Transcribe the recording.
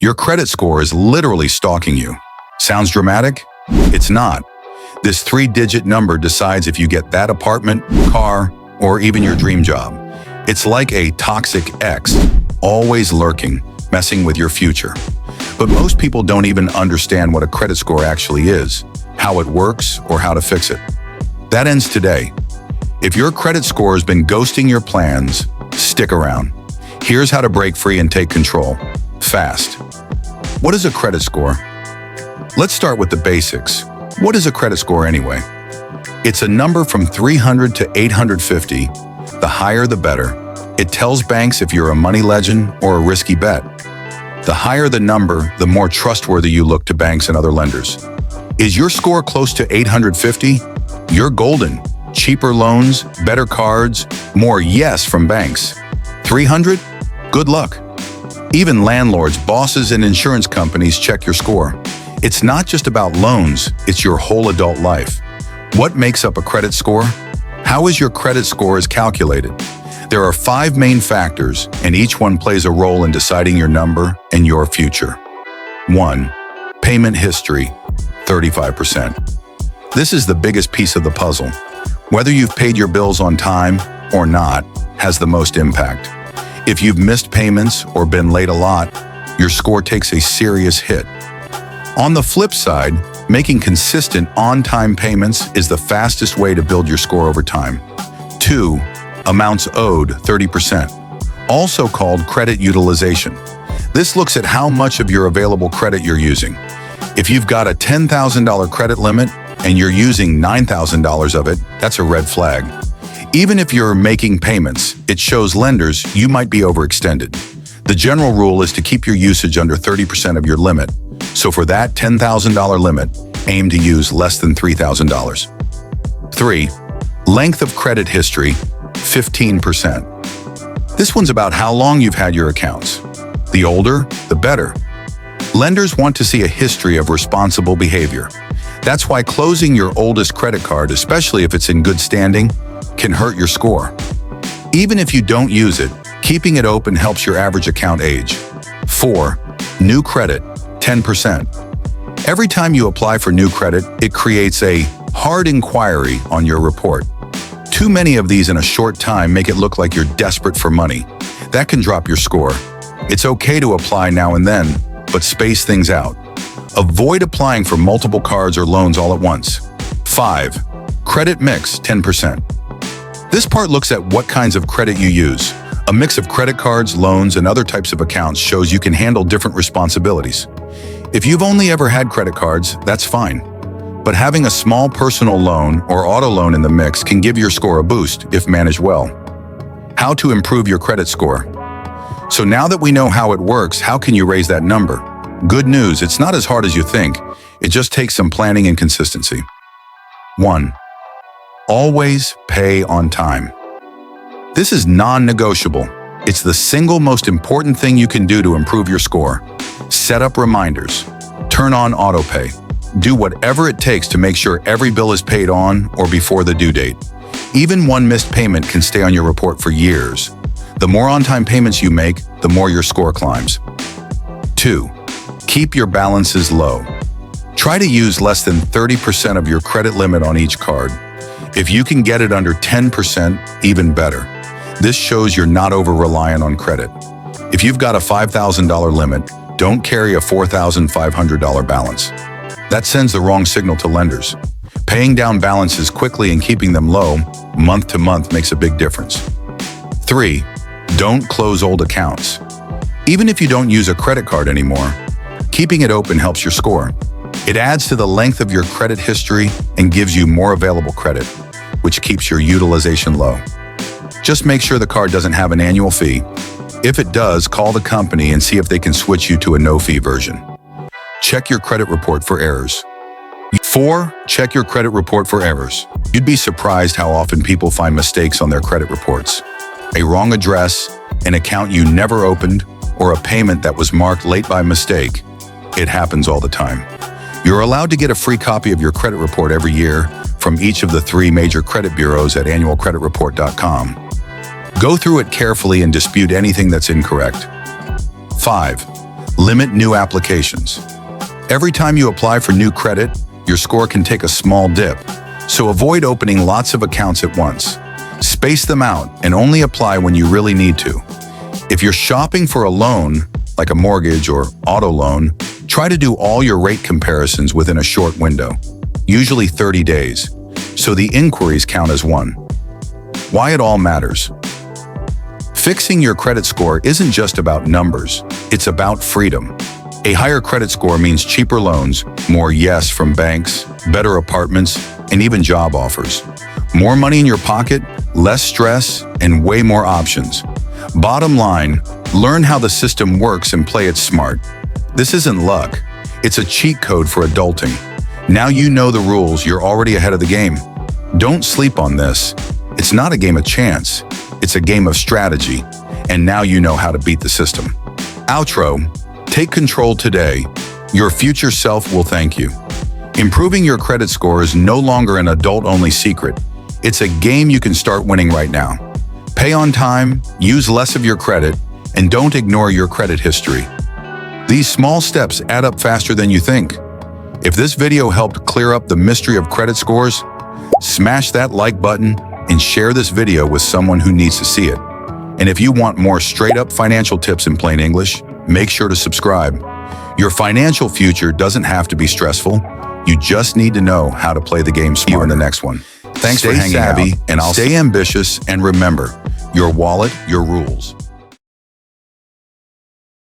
Your credit score is literally stalking you. Sounds dramatic? It's not. This 3-digit number decides if you get that apartment, car, or even your dream job. It's like a toxic ex, always lurking, messing with your future. But most people don't even understand what a credit score actually is, how it works, or how to fix it. That ends today. If your credit score has been ghosting your plans, stick around. Here's how to break free and take control. Fast. What is a credit score? Let's start with the basics. What is a credit score anyway? It's a number from 300 to 850. The higher the better. It tells banks if you're a money legend or a risky bet. The higher the number, the more trustworthy you look to banks and other lenders. Is your score close to 850? You're golden. Cheaper loans, better cards, more yes from banks. 300? Good luck. Even landlords, bosses, and insurance companies check your score. It's not just about loans, it's your whole adult life. What makes up a credit score? How is your credit score calculated? There are 5 main factors, and each one plays a role in deciding your number and your future. 1. Payment history, 35%. This is the biggest piece of the puzzle. Whether you've paid your bills on time or not has the most impact. If you've missed payments or been late a lot, your score takes a serious hit. On the flip side, making consistent on-time payments is the fastest way to build your score over time. 2. Amounts owed, 30%, also called credit utilization. This looks at how much of your available credit you're using. If you've got a $10,000 credit limit and you're using $9,000 of it, that's a red flag. Even if you're making payments, it shows lenders you might be overextended. The general rule is to keep your usage under 30% of your limit. So for that $10,000 limit, aim to use less than $3,000. 3. Length of credit history, 15%. This one's about how long you've had your accounts. The older, the better. Lenders want to see a history of responsible behavior. That's why closing your oldest credit card, especially if it's in good standing, can hurt your score. Even if you don't use it, keeping it open helps your average account age. 4. New credit, 10%. Every time you apply for new credit, it creates a hard inquiry on your report. Too many of these in a short time make it look like you're desperate for money. That can drop your score. It's okay to apply now and then, but space things out. Avoid applying for multiple cards or loans all at once. 5. Credit mix, 10%. This part looks at what kinds of credit you use. A mix of credit cards, loans, and other types of accounts shows you can handle different responsibilities. If you've only ever had credit cards, that's fine. But having a small personal loan or auto loan in the mix can give your score a boost if managed well. How to improve your credit score. So now that we know how it works, how can you raise that number? Good news, it's not as hard as you think. It just takes some planning and consistency. 1. Always pay on time. This is non-negotiable. It's the single most important thing you can do to improve your score. Set up reminders. Turn on autopay. Do whatever it takes to make sure every bill is paid on or before the due date. Even one missed payment can stay on your report for years. The more on-time payments you make, the more your score climbs. 2. Keep your balances low. Try to use less than 30% of your credit limit on each card. If you can get it under 10%, even better. This shows you're not over-reliant on credit. If you've got a $5,000 limit, don't carry a $4,500 balance. That sends the wrong signal to lenders. Paying down balances quickly and keeping them low, month to month, makes a big difference. 3. Don't close old accounts. Even if you don't use a credit card anymore, keeping it open helps your score. It adds to the length of your credit history and gives you more available credit, which keeps your utilization low. Just make sure the card doesn't have an annual fee. If it does, call the company and see if they can switch you to a no-fee version. Check your credit report for errors. 4. Check your credit report for errors. You'd be surprised how often people find mistakes on their credit reports. A wrong address, an account you never opened, or a payment that was marked late by mistake. It happens all the time. You're allowed to get a free copy of your credit report every year from each of the 3 major credit bureaus at annualcreditreport.com. Go through it carefully and dispute anything that's incorrect. 5. Limit new applications. Every time you apply for new credit, your score can take a small dip. So avoid opening lots of accounts at once. Space them out and only apply when you really need to. If you're shopping for a loan, like a mortgage or auto loan, try to do all your rate comparisons within a short window, usually 30 days, so the inquiries count as one. Why it all matters. Fixing your credit score isn't just about numbers, it's about freedom. A higher credit score means cheaper loans, more yes from banks, better apartments, and even job offers. More money in your pocket, less stress, and way more options. Bottom line, learn how the system works and play it smart. This isn't luck. It's a cheat code for adulting. Now you know the rules, you're already ahead of the game. Don't sleep on this. It's not a game of chance. It's a game of strategy. And now you know how to beat the system. Outro. Take control today. Your future self will thank you. Improving your credit score is no longer an adult-only secret. It's a game you can start winning right now. Pay on time, use less of your credit, and don't ignore your credit history. These small steps add up faster than you think. If this video helped clear up the mystery of credit scores, smash that like button and share this video with someone who needs to see it. And if you want more straight-up financial tips in plain English, make sure to subscribe. Your financial future doesn't have to be stressful. You just need to know how to play the game smarter. See you in the next one. Thanks for hanging out, and I'll stay ambitious, and remember, your wallet, your rules.